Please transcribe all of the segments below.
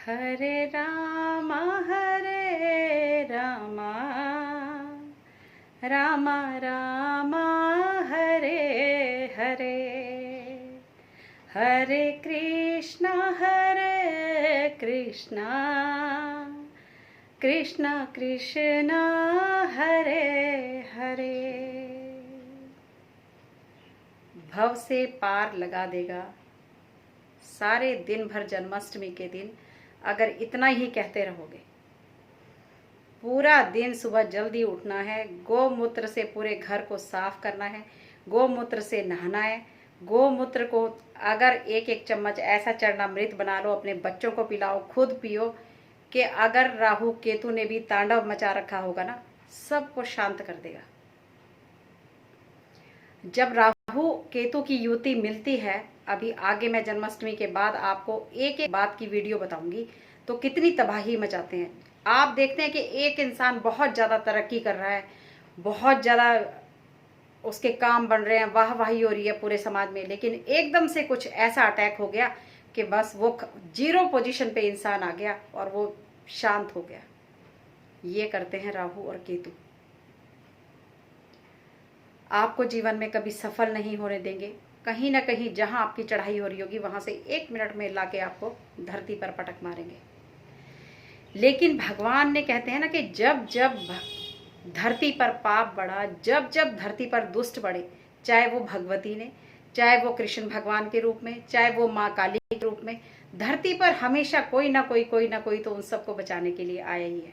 हरे राम राम राम हरे हरे, हरे कृष्णा कृष्ण कृष्ण हरे हरे। भव से पार लगा देगा। सारे दिन भर जन्माष्टमी के दिन अगर इतना ही कहते रहोगे, पूरा दिन सुबह जल्दी उठना है, गोमूत्र से पूरे घर को साफ करना है, गोमूत्र से नहाना है, गोमूत्र को अगर एक एक चम्मच ऐसा चरणामृत बना लो, अपने बच्चों को पिलाओ, खुद पियो, कि अगर राहु केतु ने भी तांडव मचा रखा होगा ना, सबको शांत कर देगा। जब राहु केतु की युति मिलती है, अभी आगे मैं जन्माष्टमी के बाद आपको एक एक बात की वीडियो बताऊंगी, तो कितनी तबाही मचाते हैं। आप देखते हैं कि एक इंसान बहुत ज़्यादा तरक्की कर रहा है, बहुत ज़्यादा उसके काम बन रहे हैं, वाहवाही हो रही है पूरे समाज में, लेकिन एकदम से कुछ ऐसा अटैक हो गया कि बस वो जीरो पोजीशन पे इंसान आ गया और वो शांत हो गया। ये करते हैं राहु और केतु। आपको जीवन में कभी सफल नहीं होने देंगे। कहीं ना कहीं जहां आपकी चढ़ाई हो रही होगी, वहां से 1 मिनट में लाके आपको धरती पर पटक मारेंगे। लेकिन भगवान ने कहते हैं ना कि जब जब धरती पर पाप बढ़ा, जब जब धरती पर दुष्ट बढ़े, चाहे वो भगवती ने, चाहे वो कृष्ण भगवान के रूप में, चाहे वो माँ काली के रूप में, धरती पर हमेशा कोई ना कोई तो उन सबको बचाने के लिए आया ही है।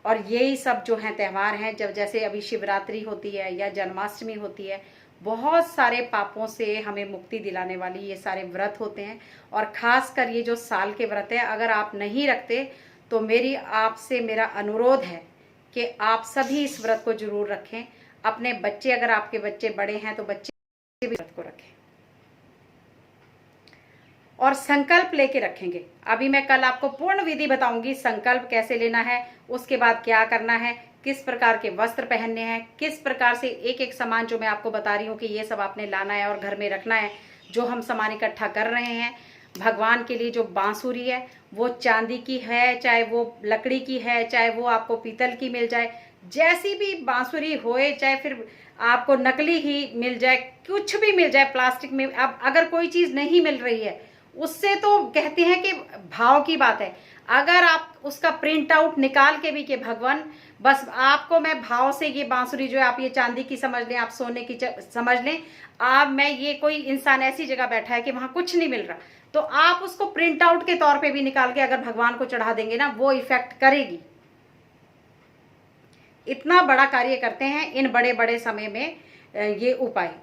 और यही सब जो है त्यौहार हैं, जब जैसे अभी शिवरात्रि होती है या जन्माष्टमी होती है, बहुत सारे पापों से हमें मुक्ति दिलाने वाली ये सारे व्रत होते हैं। और खासकर ये जो साल के व्रत है, अगर आप नहीं रखते तो मेरी आपसे मेरा अनुरोध है कि आप सभी इस व्रत को जरूर रखें। अपने बच्चे, अगर आपके बच्चे बड़े हैं तो बच्चे भी व्रत को रखें और संकल्प लेके रखेंगे। अभी मैं कल आपको पूर्ण विधि बताऊंगी, संकल्प कैसे लेना है, उसके बाद क्या करना है, किस प्रकार के वस्त्र पहनने हैं, किस प्रकार से एक एक सामान जो मैं आपको बता रही हूँ कि ये सब आपने लाना है और घर में रखना है। जो हम सामान इकट्ठा कर रहे हैं भगवान के लिए, जो बांसुरी है वो चांदी की है, चाहे वो लकड़ी की है, चाहे वो आपको पीतल की मिल जाए, जैसी भी बांसुरी होए, चाहे फिर आपको नकली ही मिल जाए, कुछ भी मिल जाए प्लास्टिक में। अब अगर कोई चीज नहीं मिल रही है, उससे तो कहते हैं कि भाव की बात है। अगर आप उसका प्रिंट आउट निकाल के भी कि भगवान बस आपको मैं भाव से ये बांसुरी जो है, आप ये चांदी की समझ लें, आप सोने की समझ लें, आप मैं ये कोई इंसान ऐसी जगह बैठा है कि वहां कुछ नहीं मिल रहा, तो आप उसको प्रिंट आउट के तौर पे भी निकाल के अगर भगवान को चढ़ा देंगे ना, वो इफेक्ट करेगी। इतना बड़ा कार्य करते हैं इन बड़े बड़े समय में ये उपाय।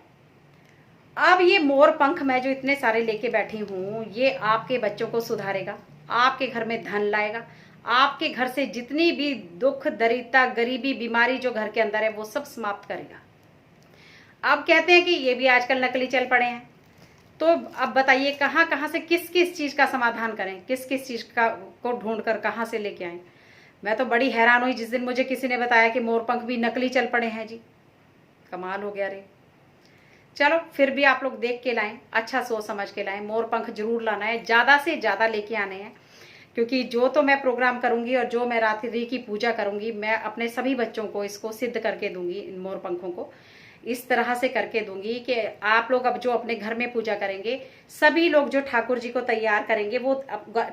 अब ये मोर पंख मैं जो इतने सारे लेके बैठी हूँ, ये आपके बच्चों को सुधारेगा, आपके घर में धन लाएगा, आपके घर से जितनी भी दुख दरिद्रता गरीबी बीमारी जो घर के अंदर है वो सब समाप्त करेगा। अब कहते हैं कि ये भी आजकल नकली चल पड़े हैं, तो अब बताइए कहाँ कहाँ से किस किस चीज का समाधान करें, किस किस चीज का को ढूंढ कर कहाँ से लेके आए। मैं तो बड़ी हैरान हुई जिस दिन मुझे किसी ने बताया कि मोर पंख भी नकली चल पड़े हैं। जी कमाल हो गया रे। चलो फिर भी आप लोग देख के लाएं, अच्छा सोच समझ के लाएं। मोर पंख जरूर लाना है, ज्यादा से ज्यादा लेके आने हैं, क्योंकि जो तो मैं प्रोग्राम करूंगी और जो मैं रात्रि की पूजा करूंगी, मैं अपने सभी बच्चों को इसको सिद्ध करके दूंगी। इन मोर पंखों को इस तरह से करके दूंगी कि आप लोग अब जो अपने घर में पूजा करेंगे, सभी लोग जो ठाकुर जी को तैयार करेंगे, वो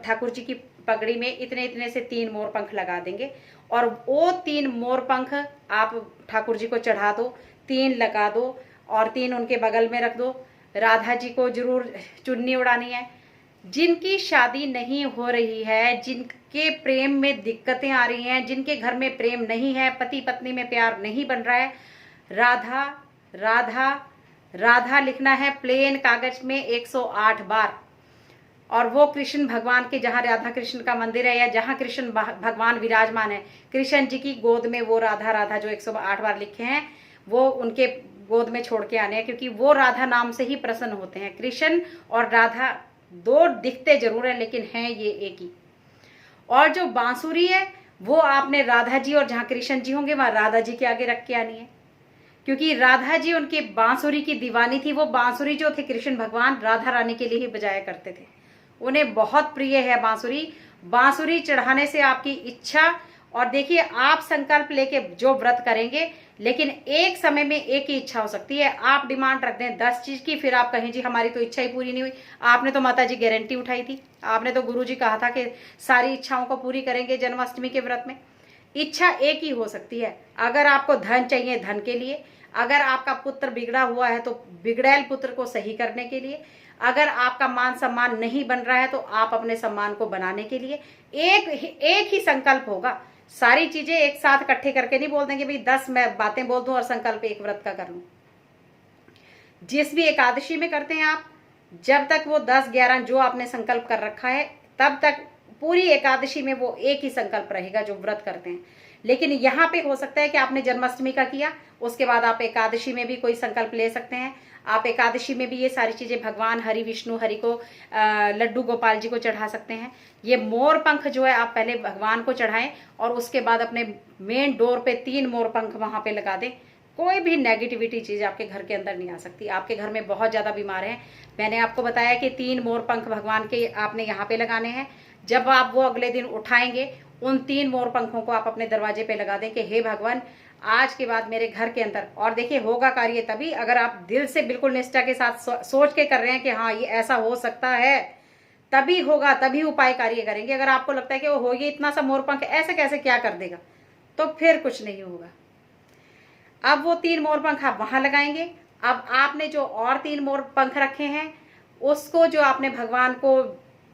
ठाकुर जी की पगड़ी में इतने इतने से 3 मोर पंख लगा देंगे और वो 3 मोर पंख आप ठाकुर जी को चढ़ा दो, 3 लगा दो और 3 उनके बगल में रख दो। राधा जी को जरूर चुन्नी उड़ानी है। जिनकी शादी नहीं हो रही है, जिनके प्रेम में दिक्कतें आ रही हैं, जिनके घर में प्रेम नहीं है, पति पत्नी में प्यार नहीं बन रहा है, राधा राधा राधा लिखना है प्लेन कागज में 108 बार। और वो कृष्ण भगवान के, जहाँ राधा कृष्ण का मंदिर है या जहाँ कृष्ण भगवान विराजमान है, कृष्ण जी की गोद में वो राधा राधा जो 108 बार लिखे हैं, वो उनके गोद में छोड़ के आने हैं, क्योंकि वो राधा नाम से ही प्रसन्न होते हैं। कृष्ण और राधा 2 दिखते जरूर हैं, लेकिन हैं ये एक ही। और जो बांसुरी है वो आपने राधा जी, और जहाँ कृष्ण जी होंगे वहां राधा जी के आगे रख के आनी है, क्योंकि राधा जी उनकी बांसुरी की दीवानी थी। वो बांसुरी जो थे कृष्ण भगवान राधा रानी के लिए ही बजाया करते थे, उन्हें बहुत प्रिय है बांसुरी। बांसुरी चढ़ाने से आपकी इच्छा, और देखिए आप संकल्प लेके जो व्रत करेंगे, लेकिन एक समय में एक ही इच्छा हो सकती है। आप डिमांड रख दें 10 चीज की, फिर आप कहें जी हमारी तो इच्छा ही पूरी नहीं हुई। आपने तो माता जी गारंटी उठाई थी, आपने तो गुरु जी कहा था कि सारी इच्छाओं को पूरी करेंगे जन्माष्टमी के व्रत में। इच्छा एक ही हो सकती है। अगर आपको धन चाहिए, धन के लिए। अगर आपका पुत्र बिगड़ा हुआ है तो बिगड़ैल पुत्र को सही करने के लिए। अगर आपका मान सम्मान नहीं बन रहा है तो आप अपने सम्मान को बनाने के लिए। एक ही संकल्प होगा। सारी चीजें एक साथ इकट्ठे करके नहीं बोल देंगे भाई 10 मैं बातें बोल दूं और संकल्प एक व्रत का कर लूं। जिस भी एकादशी में करते हैं आप, जब तक वो 10-11 जो आपने संकल्प कर रखा है, तब तक पूरी एकादशी में वो एक ही संकल्प रहेगा जो व्रत करते हैं। लेकिन यहाँ पे हो सकता है कि आपने जन्माष्टमी का किया, उसके बाद आप एकादशी में भी कोई संकल्प ले सकते हैं। आप एकादशी में भी ये सारी चीजें भगवान हरि विष्णु हरि को लड्डू गोपाल जी को चढ़ा सकते हैं। ये मोर पंख जो है आप पहले भगवान को चढ़ाएं और उसके बाद अपने मेन डोर पे 3 मोर पंख वहां पे लगा दें। कोई भी नेगेटिविटी चीज आपके घर के अंदर नहीं आ सकती। आपके घर में बहुत ज्यादा बीमार हैं, मैंने आपको बताया कि 3 मोर पंख भगवान के आपने यहाँ पे लगाने हैं। जब आप वो अगले दिन उठाएंगे, उन 3 मोर पंखों को आप अपने दरवाजे पे लगा दें कि हे भगवान, आज के बाद मेरे घर के अंदर, और देखिए होगा कार्य तभी अगर आप दिल से बिल्कुल निष्ठा के साथ सोच के कर रहे हैं कि हाँ ये ऐसा हो सकता है, तभी होगा, तभी उपाय कार्य करेंगे। अगर आपको लगता है कि वो हो ये इतना सा मोर पंख ऐसे कैसे क्या कर देगा, तो फिर कुछ नहीं होगा। अब वो 3 मोर पंख आप वहां लगाएंगे। अब आपने जो और 3 मोर पंख रखे हैं, उसको जो आपने भगवान को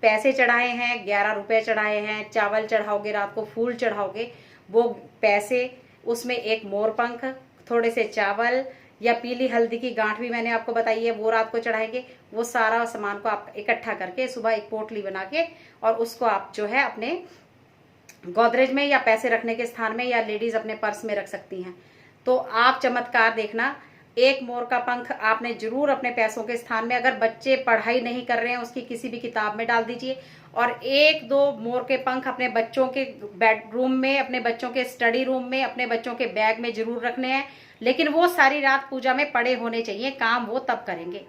पैसे चढ़ाए हैं, 11 रुपए चढ़ाए हैं, चावल चढ़ाओगे, रात को फूल चढ़ाओगे, वो पैसे, उसमें 1 मोर पंख, थोड़े से चावल या पीली हल्दी की गांठ भी मैंने आपको बताई है, वो रात को चढ़ाएंगे। वो सारा सामान को आप इकट्ठा करके सुबह एक पोटली बना के, और उसको आप जो है अपने गोदरेज में या पैसे रखने के स्थान में, या लेडीज अपने पर्स में रख सकती हैं। तो आप चमत्कार देखना। 1 मोर का पंख आपने जरूर अपने पैसों के स्थान में, अगर बच्चे पढ़ाई नहीं कर रहे हैं उसकी किसी भी किताब में डाल दीजिए। और 1-2 मोर के पंख अपने बच्चों के बेडरूम में, अपने बच्चों के स्टडी रूम में, अपने बच्चों के बैग में जरूर रखने हैं। लेकिन वो सारी रात पूजा में पड़े होने चाहिए, काम वो तब करेंगे।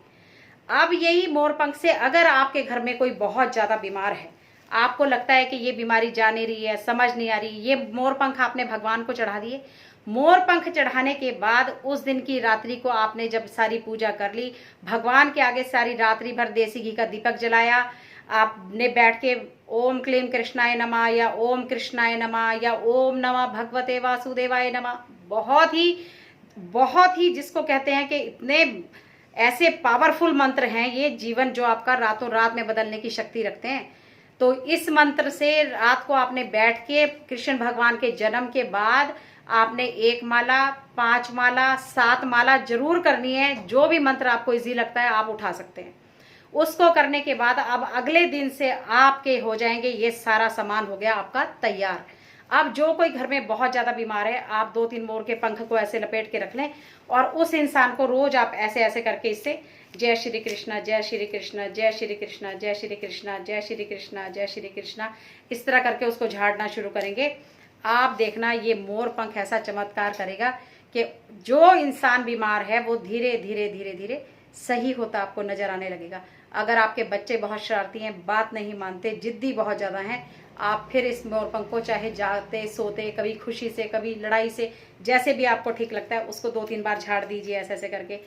अब यही मोर पंख से अगर आपके घर में कोई बहुत ज्यादा बीमार है, आपको लगता है कि ये बीमारी जा नहीं रही है, समझ नहीं आ रही, ये मोर पंख आपने भगवान को चढ़ा दिए। मोर पंख चढ़ाने के बाद उस दिन की रात्रि को आपने जब सारी पूजा कर ली, भगवान के आगे सारी रात्रि भर देसी घी का दीपक जलाया, आपने बैठ के ओम क्लीम कृष्णाय नमः या ओम कृष्णाय नमः या ओम नमः भगवते वासुदेवाय नमः, बहुत ही जिसको कहते हैं कि इतने ऐसे पावरफुल मंत्र हैं ये, जीवन जो आपका रातों रात में बदलने की शक्ति रखते हैं। तो इस मंत्र से रात को आपने बैठ के कृष्ण भगवान के जन्म के बाद आपने 1 माला, 5 माला, 7 माला जरूर करनी है। जो भी मंत्र आपको इजी लगता है आप उठा सकते हैं। उसको करने के बाद अब अगले दिन से आपके हो जाएंगे, ये सारा सामान हो गया आपका तैयार। अब जो कोई घर में बहुत ज्यादा बीमार है, आप 2-3 मोर के पंख को ऐसे लपेट के रख लें और उस इंसान को रोज आप ऐसे ऐसे करके इससे जय श्री कृष्णा, जय श्री कृष्णा, जय श्री कृष्णा, जय श्री कृष्णा, जय श्री कृष्णा, जय श्री कृष्णा, इस तरह करके उसको झाड़ना शुरू करेंगे। आप देखना ये मोर पंख ऐसा चमत्कार करेगा कि जो इंसान बीमार है वो धीरे धीरे धीरे धीरे सही होता आपको नजर आने लगेगा। अगर आपके बच्चे बहुत शरारती हैं, बात नहीं मानते, जिद्दी बहुत ज्यादा हैं, आप फिर इस मोर पंख को चाहे जागते सोते, कभी खुशी से, कभी लड़ाई से, जैसे भी आपको ठीक लगता है उसको 2-3 बार झाड़ दीजिए ऐसे ऐसे करके।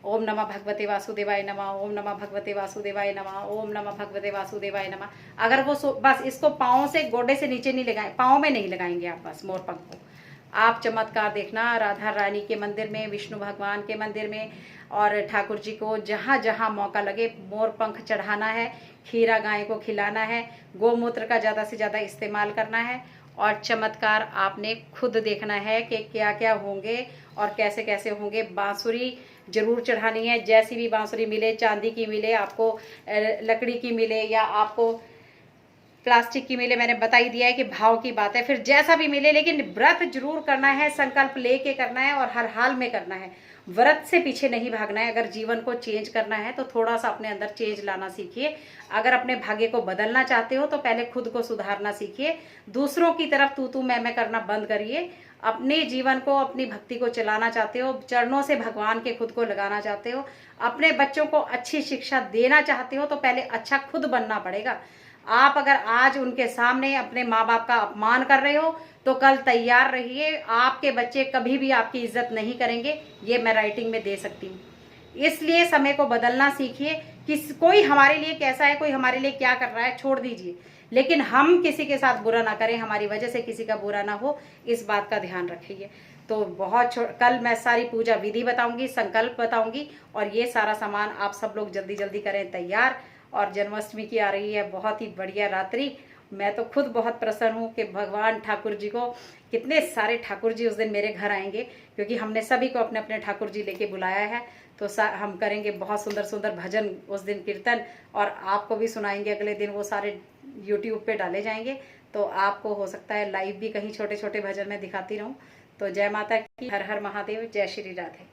ओम नमः भगवते वासुदेवाय नमः, ओम नमः भगवते वासुदेवाय नमः, ओम नमः भगवते वासुदेवाय नमः। अगर वो बस इसको पाँव से, गोडे से नीचे नहीं लगाए, पाँव में नहीं लगाएंगे आप, बस मोर पंख को। आप चमत्कार देखना राधा रानी के मंदिर में, विष्णु भगवान के मंदिर में, और ठाकुर जी को जहाँ जहाँ मौका लगे मोर पंख चढ़ाना है, खीरा गाय को खिलाना है, गोमूत्र का ज़्यादा से ज़्यादा इस्तेमाल करना है, और चमत्कार आपने खुद देखना है कि क्या क्या होंगे और कैसे कैसे होंगे। बांसुरी जरूर चढ़ानी है, जैसी भी बांसुरी मिले, चांदी की मिले आपको, लकड़ी की मिले या आपको प्लास्टिक की मिले, मैंने बता ही दिया है कि भाव की बात है, फिर जैसा भी मिले, लेकिन व्रत जरूर करना है, संकल्प लेके करना है और हर हाल में करना है। व्रत से पीछे नहीं भागना है। अगर जीवन को चेंज करना है तो थोड़ा सा अपने अंदर चेंज लाना सीखिए। अगर अपने भाग्य को बदलना चाहते हो तो पहले खुद को सुधारना सीखिए। दूसरों की तरफ तू मैं करना बंद करिए। अपने जीवन को, अपनी भक्ति को चलाना चाहते हो, चरणों से भगवान के खुद को लगाना चाहते हो, अपने बच्चों को अच्छी शिक्षा देना चाहते हो, तो पहले अच्छा खुद बनना पड़ेगा। आप अगर आज उनके सामने अपने माँ बाप का अपमान कर रहे हो तो कल तैयार रहिए, आपके बच्चे कभी भी आपकी इज्जत नहीं करेंगे, ये मैं राइटिंग में दे सकती हूँ। इसलिए समय को बदलना सीखिए। कोई हमारे लिए कैसा है, कोई हमारे लिए क्या कर रहा है, छोड़ दीजिए, लेकिन हम किसी के साथ बुरा ना करें, हमारी वजह से किसी का बुरा ना हो, इस बात का ध्यान रखिए। तो कल मैं सारी पूजा विधि बताऊंगी, संकल्प बताऊंगी, और ये सारा सामान आप सब लोग जल्दी जल्दी करें तैयार। और जन्माष्टमी की आ रही है बहुत ही बढ़िया रात्रि। मैं तो खुद बहुत प्रसन्न हूँ कि भगवान ठाकुर जी को, कितने सारे ठाकुर जी उस दिन मेरे घर आएंगे, क्योंकि हमने सभी को अपने अपने ठाकुर जी लेके बुलाया है। तो हम करेंगे बहुत सुंदर सुंदर भजन उस दिन, कीर्तन, और आपको भी सुनाएंगे अगले दिन, वो सारे यूट्यूब पे डाले जाएंगे। तो आपको हो सकता है लाइव भी कहीं छोटे छोटे भजन में दिखाती रहूं। तो जय माता की, हर हर महादेव, जय श्री राधे।